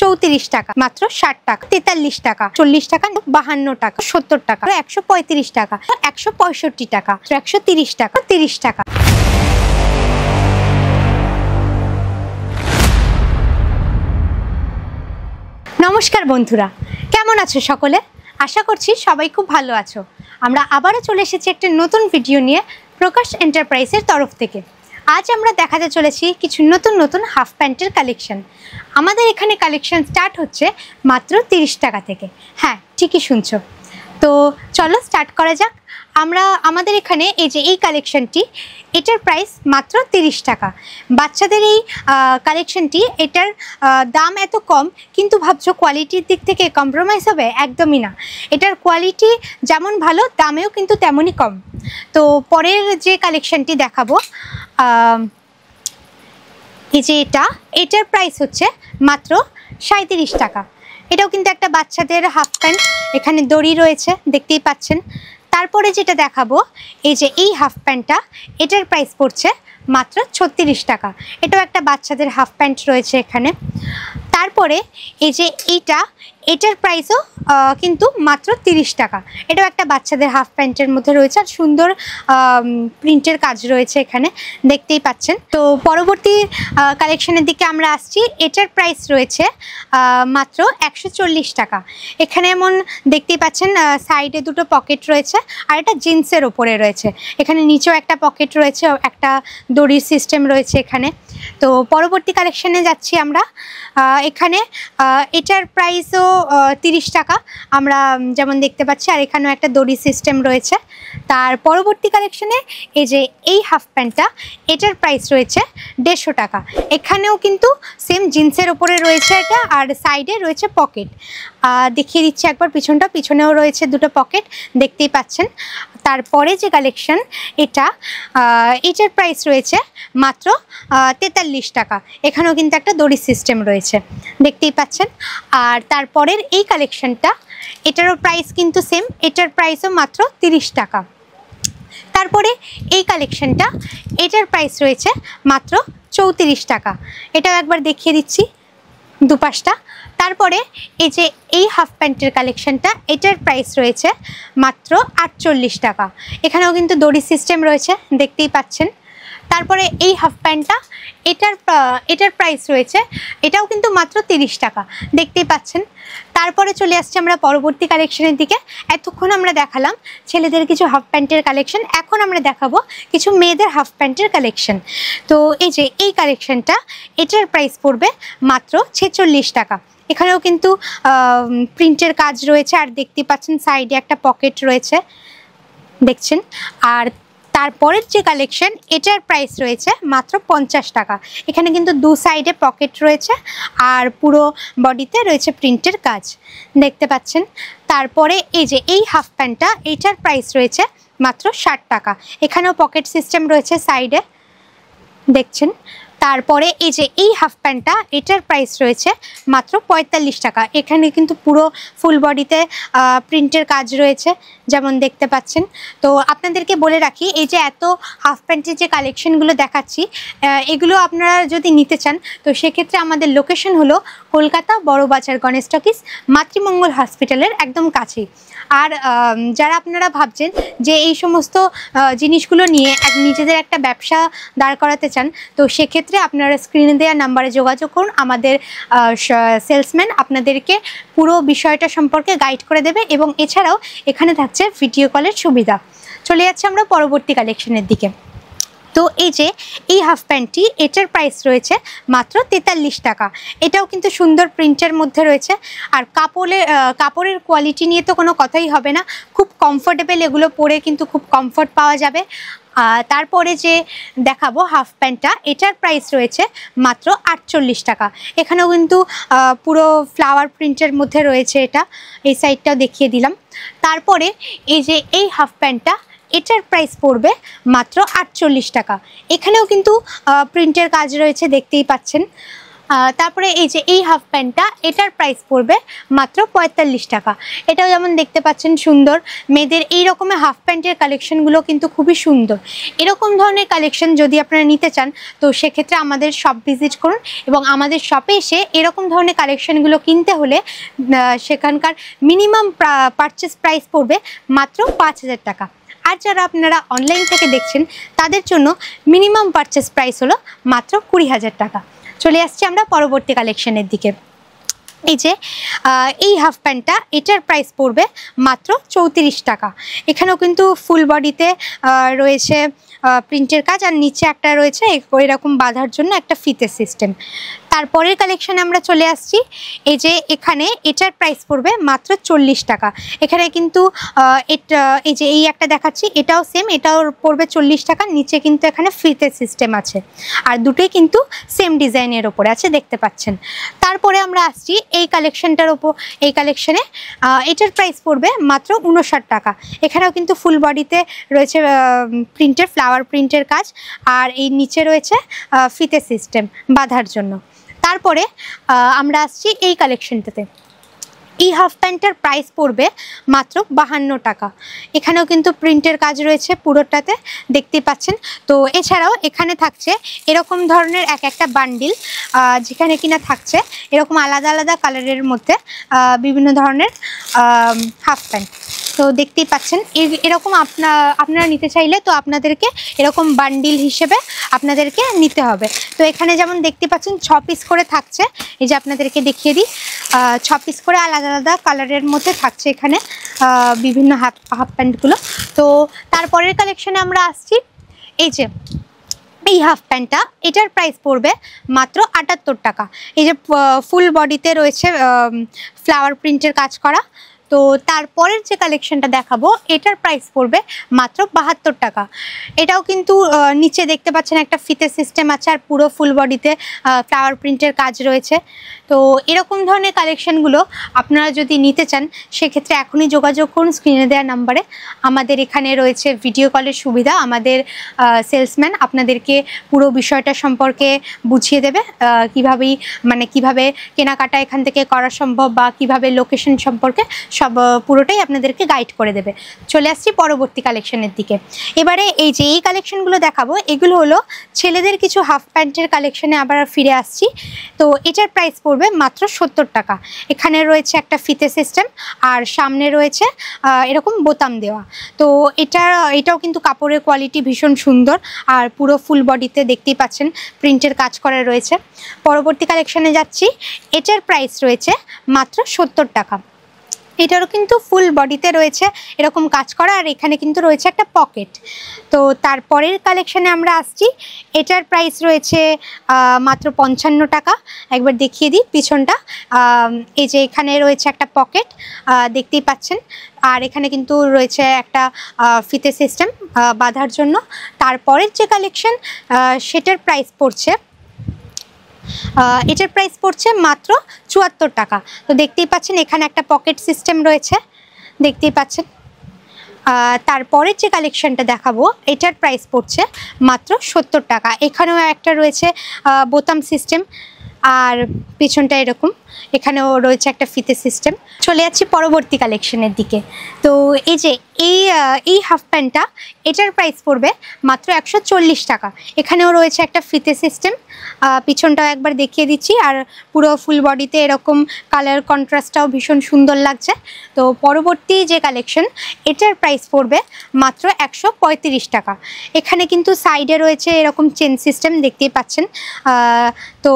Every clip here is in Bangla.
34 টাকা, মাত্র 60 টাকা, 43 টাকা, 40 টাকা, 52 টাকা, 70 টাকা, 135 টাকা, 165 টাকা, 130 টাকা, 30 টাকা। নমস্কার বন্ধুরা, কেমন আছো সকলে? আশা করছি সবাই খুব ভালো আছো। আমরা আবারও চলে এসেছি একটা নতুন ভিডিও নিয়ে প্রকাশ এন্টারপ্রাইজের তরফ থেকে। আজ আমরা দেখাতে চলেছি কিছু নতুন নতুন হাফ প্যান্টের কালেকশন। আমাদের এখানে কালেকশন স্টার্ট হচ্ছে মাত্র 30 টাকা থেকে। হ্যাঁ, ঠিকই শুনছো। তো চলো স্টার্ট করা যাক। আমাদের এখানে এই কালেকশনটি, এটার প্রাইস মাত্র 30 টাকা। বাচ্চাদের এই কালেকশনটি, এটার দাম এত কম, কিন্তু ভাবছো কোয়ালিটির দিক থেকে কম্প্রোমাইজ হবে? একদমই না। এটার কোয়ালিটি যেমন ভালো, দামেও কিন্তু তেমনই কম। তো পরের যে কালেকশনটি দেখাবো, এটার প্রাইস হচ্ছে মাত্র 37 টাকা। এটাও কিন্তু একটা বাচ্চাদের হাফ প্যান্ট, এখানে দড়ি রয়েছে দেখতেই পাচ্ছেন। তারপরে যেটা দেখাবো, এই হাফ প্যান্টটা, এটার প্রাইস পড়ছে মাত্র 36 টাকা। এটাও একটা বাচ্চাদের হাফ প্যান্ট রয়েছে এখানে। তারপরে এটার প্রাইসও কিন্তু মাত্র 30 টাকা। এটাও একটা বাচ্চাদের হাফ প্যান্টের মধ্যে রয়েছে, আর সুন্দর প্রিন্টের কাজ রয়েছে এখানে দেখতেই পাচ্ছেন। তো পরবর্তী কালেকশনের দিকে আমরা আসছি। এটার প্রাইস রয়েছে মাত্র 140 টাকা। এখানে এমন দেখতেই পাচ্ছেন, সাইডে দুটো পকেট রয়েছে, আর এটা জিন্সের ওপরে রয়েছে। এখানে নিচেও একটা পকেট রয়েছে, একটা দড়ির সিস্টেম রয়েছে এখানে। তো পরবর্তী কালেকশনে যাচ্ছি আমরা। এখানে এটার প্রাইসও 30 টাকা আমরা যেমন দেখতে পাচ্ছি, আর এখানেও একটা দড়ি সিস্টেম রয়েছে। তার পরবর্তী কালেকশনে এই হাফ প্যান্টটা, এটার প্রাইস রয়েছে 150 টাকা। এখানেও কিন্তু সেম জিন্সের ওপরে রয়েছে এটা, আর সাইডে রয়েছে পকেট। দেখিয়ে দিচ্ছি একবার পিছনটা, পিছনেও রয়েছে দুটো পকেট দেখতেই পাচ্ছেন। তারপরে যে কালেকশন, এটার প্রাইস রয়েছে মাত্র 43 টাকা। এখানেও কিন্তু একটা দড়ি সিস্টেম রয়েছে দেখতেই পাচ্ছেন। আর তারপরের এই কালেকশনটা, এটারও প্রাইস কিন্তু সেম, এটার প্রাইসও মাত্র 30 টাকা। তারপরে এই কালেকশনটা, এটার প্রাইস রয়েছে মাত্র 34 টাকা। এটাও একবার দেখিয়ে দিচ্ছি দুপাশটা। তারপরে এই হাফ প্যান্টের কালেকশনটা, এটার প্রাইস রয়েছে মাত্র 48 টাকা। এখানেও কিন্তু দড়ি সিস্টেম রয়েছে দেখতেই পাচ্ছেন। তারপরে এই হাফ প্যান্টটা, এটার প্রাইস রয়েছে, এটাও কিন্তু মাত্র 30 টাকা দেখতেই পাচ্ছেন। তারপরে চলে আসছে আমরা পরবর্তী কালেকশনের দিকে। এতক্ষণ আমরা দেখালাম ছেলেদের কিছু হাফ প্যান্টের কালেকশন, এখন আমরা দেখাবো কিছু মেয়েদের হাফ প্যান্টের কালেকশন। তো এই কালেকশনটা, এটার প্রাইস পড়বে মাত্র 46 টাকা। এখানেও কিন্তু প্রিন্টের কাজ রয়েছে, আর দেখতে পাচ্ছেন সাইডে একটা পকেট রয়েছে দেখছেন। আর তারপরের যে কালেকশন, এটার প্রাইস রয়েছে মাত্র 50 টাকা। এখানে কিন্তু দু সাইডে পকেট রয়েছে, আর পুরো বডিতে রয়েছে প্রিন্টের কাজ দেখতে পাচ্ছেন। তারপরে এই হাফ প্যান্টটা, এটার প্রাইস রয়েছে মাত্র 60 টাকা। এখানেও পকেট সিস্টেম রয়েছে সাইডে দেখছেন। তারপরে এই হাফ প্যান্টটা, এটার প্রাইস রয়েছে মাত্র 45 টাকা। এখানে কিন্তু পুরো ফুল বডিতে প্রিন্টের কাজ রয়েছে যেমন দেখতে পাচ্ছেন। তো আপনাদেরকে বলে রাখি, এত হাফ প্যান্টের যে কালেকশনগুলো দেখাচ্ছি, এগুলো আপনারা যদি নিতে চান, তো সেক্ষেত্রে আমাদের লোকেশন হলো কলকাতা বড়বাজার গণেশ টকিজ, মাতৃমঙ্গল হসপিটালের একদম কাছেই। আর যারা আপনারা ভাবছেন যে এই সমস্ত জিনিসগুলো নিয়ে নিজেদের একটা ব্যবসা দাঁড় করাতে চান, তো সেক্ষেত্রে আপনারা স্ক্রিনে দেওয়া নাম্বারে যোগাযোগ করুন। আমাদের সেলসম্যান আপনাদেরকে পুরো বিষয়টা সম্পর্কে গাইড করে দেবে, এবং এছাড়াও এখানে থাকছে ভিডিও কলের সুবিধা। চলে যাচ্ছে আমরা পরবর্তী কালেকশনের দিকে। তো এই হাফ প্যান্টটি, এটার প্রাইস রয়েছে মাত্র 43 টাকা। এটাও কিন্তু সুন্দর প্রিন্টের মধ্যে রয়েছে, আর কাপড়ের কোয়ালিটি নিয়ে তো কোনো কথাই হবে না, খুব কমফোর্টেবল। এগুলো পরে কিন্তু খুব কমফোর্ট পাওয়া যাবে। তারপরে যে দেখাবো হাফ প্যান্টটা, এটার প্রাইস রয়েছে মাত্র 48 টাকা। এখানেও কিন্তু পুরো ফ্লাওয়ার প্রিন্টের মধ্যে রয়েছে, এটা এই সাইডটাও দেখিয়ে দিলাম। তারপরে এই হাফ প্যান্টটা, এটার প্রাইস পড়বে মাত্র 48 টাকা। এখানেও কিন্তু প্রিন্টের কাজ রয়েছে দেখতেই পাচ্ছেন। তারপরে এই যে এই হাফ প্যান্টটা, এটার প্রাইস পড়বে মাত্র ৪৫ টাকা। এটাও যেমন দেখতে পাচ্ছেন সুন্দর, মেয়েদের এই রকমের হাফ প্যান্টের কালেকশনগুলো কিন্তু খুবই সুন্দর। এরকম ধরনের কালেকশন যদি আপনারা নিতে চান তো সেক্ষেত্রে আমাদের শপ ভিজিট করুন, এবং আমাদের শপে এসে এরকম ধরনের কালেকশনগুলো কিনতে হলে সেখানকার মিনিমাম পারচেস প্রাইস পড়বে মাত্র ৫,০০০ টাকা। আর যারা আপনারা অনলাইন থেকে দেখছেন তাদের জন্য মিনিমাম পারচেস প্রাইস হলো মাত্র ২০,০০০ টাকা। চলে আসছি আমরা পরবর্তী কালেকশনের দিকে। এই যে এই হাফ প্যান্টটা, এটার প্রাইস পড়বে মাত্র ৩৪ টাকা। এখানেও কিন্তু ফুল বডিতে রয়েছে প্রিন্টের কাজ, আর নিচে একটা রয়েছে এরকম বাঁধার জন্য একটা ফিতের সিস্টেম। তারপরের কালেকশানে আমরা চলে আসছি। এই যে এখানে এটার প্রাইস পড়বে মাত্র ৪০ টাকা। এখানে কিন্তু এই যে এই একটা দেখাচ্ছি, এটাও সেম, এটাও পড়বে ৪০ টাকা। নিচে কিন্তু এখানে ফিতের সিস্টেম আছে, আর দুটোই কিন্তু সেম ডিজাইনের ওপরে আছে, দেখতে পাচ্ছেন। তারপরে আমরা আসছি এই কালেকশনটার ওপর। এই কালেকশানে এটার প্রাইস পড়বে মাত্র ৫৯ টাকা। এখানেও কিন্তু ফুল বডিতে রয়েছে প্রিন্টের ফ্লাওয়ার প্রিন্টের কাজ, আর এই নিচে রয়েছে ফিতের সিস্টেম বাঁধার জন্য। তারপরে আমরা আসছি এই কালেকশনটাতে। এই হাফ প্যান্টের প্রাইস পড়বে মাত্র ৫২ টাকা। এখানেও কিন্তু প্রিন্টের কাজ রয়েছে পুরোটাতে, দেখতেই পাচ্ছেন। তো এছাড়াও এখানে থাকছে এরকম ধরনের এক একটা বান্ডিল, যেখানে কিনা থাকছে এরকম আলাদা আলাদা কালারের মধ্যে বিভিন্ন ধরনের হাফ প্যান্ট। তো দেখতেই পাচ্ছেন এরকম আপনারা নিতে চাইলে তো আপনাদেরকে এরকম বান্ডিল হিসেবে আপনাদেরকে নিতে হবে। তো এখানে যেমন দেখতে পাচ্ছেন ৬ পিস করে থাকছে। এই যে আপনাদেরকে দেখিয়ে দিই, ৬ পিস করে আলাদা আলাদা কালারের মধ্যে থাকছে এখানে বিভিন্ন হাফ প্যান্টগুলো। তো তারপরের কালেকশানে আমরা আসছি। এই যে এই হাফ প্যান্টটা, এটার প্রাইস পড়বে মাত্র ৭৮ টাকা। এই যে ফুল বডিতে রয়েছে ফ্লাওয়ার প্রিন্টের কাজ করা। তো তারপরের যে কালেকশনটা দেখাবো এটার প্রাইস পড়বে মাত্র ৭২ টাকা। এটাও কিন্তু নিচে দেখতে পাচ্ছেন একটা ফিতের সিস্টেম আছে, আর পুরো ফুল বডিতে ফ্লাওয়ার প্রিন্টের কাজ রয়েছে। তো এরকম ধরনের কালেকশনগুলো আপনারা যদি নিতে চান সেক্ষেত্রে এখনই যোগাযোগ করুন স্ক্রিনে দেওয়া নাম্বারে। আমাদের এখানে রয়েছে ভিডিও কলের সুবিধা, আমাদের সেলসম্যান আপনাদেরকে পুরো বিষয়টা সম্পর্কে বুঝিয়ে দেবে, কিভাবে কেনাকাটা এখান থেকে করা সম্ভব, বা কিভাবে লোকেশন সম্পর্কে সব পুরোটাই আপনাদেরকে গাইড করে দেবে। চলে আসছি পরবর্তী কালেকশনের দিকে। এবারে এই যে এই কালেকশনগুলো দেখাবো এগুলো হলো ছেলেদের কিছু হাফ প্যান্টের কালেকশনে আবার ফিরে আসছি। তো এটার প্রাইস পড়বে মাত্র ৭০ টাকা। এখানে রয়েছে একটা ফিতে সিস্টেম, আর সামনে রয়েছে এরকম বোতাম দেওয়া। তো এটাও কিন্তু কাপড়ের কোয়ালিটি ভীষণ সুন্দর, আর পুরো ফুল বডিতে দেখতেই পাচ্ছেন প্রিন্টের কাজ করা রয়েছে। পরবর্তী কালেকশনে যাচ্ছি। এটার প্রাইস রয়েছে মাত্র ৭০ টাকা। এটারও কিন্তু ফুল বডিতে রয়েছে এরকম কাজ করা, আর এখানে কিন্তু রয়েছে একটা পকেট। তো তারপরের কালেকশানে আমরা আসছি। এটার প্রাইস রয়েছে মাত্র ৫৫ টাকা। একবার দেখিয়ে দিই পিছনটা। এই যে এখানে রয়েছে একটা পকেট, দেখতেই পাচ্ছেন, আর এখানে কিন্তু রয়েছে একটা ফিতে সিস্টেম বাঁধার জন্য। তারপরের যে কালেকশন সেটার প্রাইস পড়ছে এটার প্রাইস পড়ছে মাত্র ৭৪ টাকা। তো দেখতেই পাচ্ছেন এখানে একটা পকেট সিস্টেম রয়েছে, দেখতেই পাচ্ছেন। তারপরের যে কালেকশনটা দেখাবো এটার প্রাইস পড়ছে মাত্র ৭০ টাকা। এখানেও একটা রয়েছে বোতাম সিস্টেম, আর পিছনটা এরকম, এখানেও রয়েছে একটা ফিতে সিস্টেম। চলে যাচ্ছি পরবর্তী কালেকশনের দিকে। তো এই যে এই হাফ প্যান্টটা, এটার প্রাইস পড়বে মাত্র ১৪০ টাকা। এখানেও রয়েছে একটা ফিতে সিস্টেম, পিছনটাও একবার দেখিয়ে দিচ্ছি, আর পুরো ফুল বডিতে এরকম কালার কন্ট্রাস্টটাও ভীষণ সুন্দর লাগছে। তো পরবর্তী যে কালেকশন এটার প্রাইস পড়বে মাত্র ১৩৫ টাকা। এখানে কিন্তু সাইডে রয়েছে এরকম চেন সিস্টেম, দেখতেই পাচ্ছেন। তো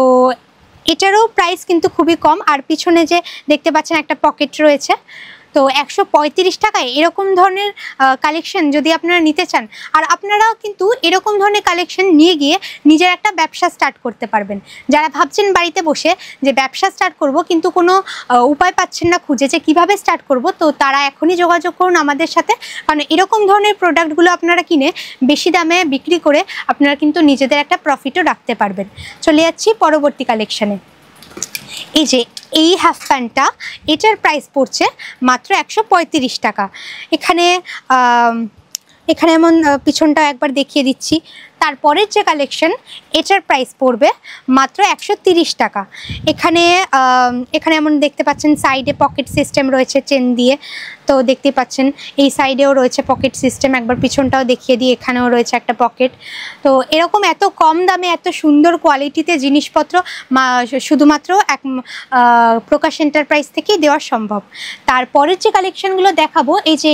এটারও প্রাইস কিন্তু খুবই কম, আর পিছনে যে দেখতে পাচ্ছেন একটা পকেট রয়েছে। তো ১৩৫ টাকায় এরকম ধরনের কালেকশন যদি আপনারা নিতে চান, আর আপনারাও কিন্তু এরকম ধরনের কালেকশন নিয়ে গিয়ে নিজের একটা ব্যবসা স্টার্ট করতে পারবেন। যারা ভাবছেন বাড়িতে বসে যে ব্যবসা স্টার্ট করব কিন্তু কোনো উপায় পাচ্ছেন না খুঁজে যে কীভাবে স্টার্ট করব, তো তারা এখনই যোগাযোগ করুন আমাদের সাথে। কারণ এরকম ধরনের প্রোডাক্টগুলো আপনারা কিনে বেশি দামে বিক্রি করে আপনারা কিন্তু নিজেদের একটা প্রফিটও রাখতে পারবেন। চলে যাচ্ছি পরবর্তী কালেকশানে। এই যে এই হাফ প্যান্টটা, এটার প্রাইস পড়ছে মাত্র ১৩৫ টাকা। এখানে এমন পিছনটা একবার দেখিয়ে দিচ্ছি। তারপরের যে কালেকশন, এটার প্রাইস পড়বে মাত্র 130 টাকা। এখানে এমন দেখতে পাচ্ছেন সাইডে পকেট সিস্টেম রয়েছে চেন দিয়ে, তো দেখতে পাচ্ছেন এই সাইডেও রয়েছে পকেট সিস্টেম। একবার পিছনটাও দেখিয়ে দিই, এখানেও রয়েছে একটা পকেট। তো এরকম এত কম দামে এত সুন্দর কোয়ালিটিতে জিনিসপত্র শুধুমাত্র প্রকাশ এন্টারপ্রাইজ থেকেই দেওয়া সম্ভব। তারপরের যে কালেকশনগুলো দেখাবো, এই যে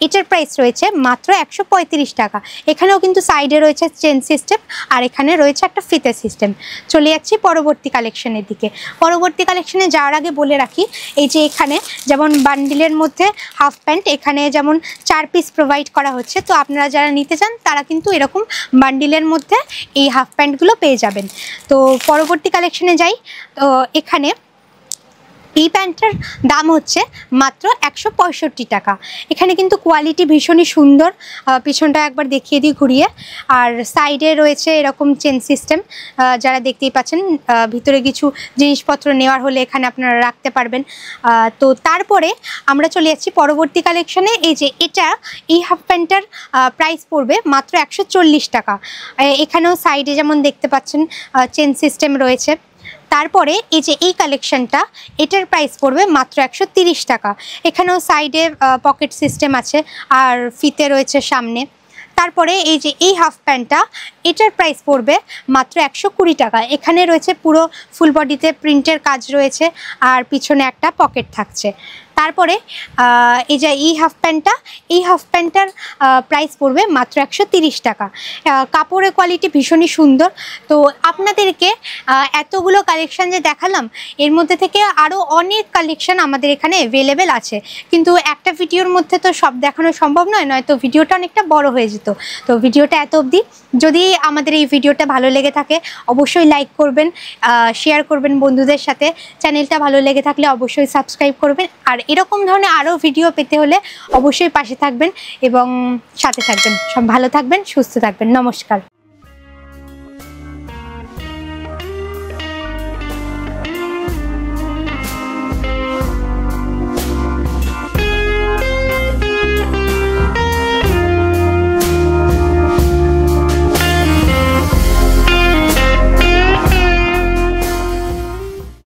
এটার প্রাইস রয়েছে মাত্র 135 টাকা। এখানেও কিন্তু সাইডে রয়েছে চেন সিস্টেম আর এখানে রয়েছে একটা ফিতে সিস্টেম। চলে যাচ্ছি পরবর্তী কালেকশনের দিকে। পরবর্তী কালেকশনে যাওয়ার আগে বলে রাখি, এই যে এখানে যেমন বান্ডিলের মধ্যে হাফ প্যান্ট এখানে যেমন 4 পিস প্রোভাইড করা হচ্ছে, তো আপনারা যারা নিতে চান তারা কিন্তু এরকম বান্ডিলের মধ্যে এই হাফ প্যান্টগুলো পেয়ে যাবেন। তো পরবর্তী কালেকশনে যাই। তো এখানে এই প্যান্টটার দাম হচ্ছে মাত্র 165 টাকা। এখানে কিন্তু কোয়ালিটি ভীষণই সুন্দর। পিছনটা একবার দেখিয়ে দিই ঘুরিয়ে। আর সাইডে রয়েছে এরকম চেন সিস্টেম, যারা দেখতেই পাচ্ছেন। ভিতরে কিছু জিনিসপত্র নেওয়ার হলে এখানে আপনারা রাখতে পারবেন। তো তারপরে আমরা চলে যাচ্ছি পরবর্তী কালেকশনে। এই যে এই হাফ প্যান্টটার প্রাইস পড়বে মাত্র 140 টাকা। এখানেও সাইডে যেমন দেখতে পাচ্ছেন চেন সিস্টেম রয়েছে। তারপরে এই যে এই কালেকশনটা, এটার প্রাইস পড়বে মাত্র 130 টাকা। এখানেও সাইডে পকেট সিস্টেম আছে আর ফিতে রয়েছে সামনে। তারপরে এই যে এই হাফ প্যান্টটা, এটার প্রাইস পড়বে মাত্র 120 টাকা। এখানে রয়েছে পুরো ফুল বডিতে প্রিন্টের কাজ রয়েছে আর পিছনে একটা পকেট থাকছে। তারপরে এই যে এই হাফ প্যান্টটার প্রাইস পড়বে মাত্র 130 টাকা। কাপড়ের কোয়ালিটি ভীষণই সুন্দর। তো আপনাদেরকে এতগুলো কালেকশান যে দেখালাম, এর মধ্যে থেকে আরও অনেক কালেকশান আমাদের এখানে অ্যাভেলেবেল আছে, কিন্তু একটা ভিডিওর মধ্যে তো সব দেখানো সম্ভব নয়, নয়তো ভিডিওটা অনেকটা বড় হয়ে যেত। তো ভিডিওটা এত অবধি। যদি আমাদের এই ভিডিওটা ভালো লেগে থাকে অবশ্যই লাইক করবেন, শেয়ার করবেন বন্ধুদের সাথে। চ্যানেলটা ভালো লেগে থাকলে অবশ্যই সাবস্ক্রাইব করবেন। আর এরকম ধরনের আরও ভিডিও পেতে হলে অবশ্যই পাশে থাকবেন এবং সাথে থাকবেন। সব ভালো থাকবেন, সুস্থ থাকবেন। নমস্কার।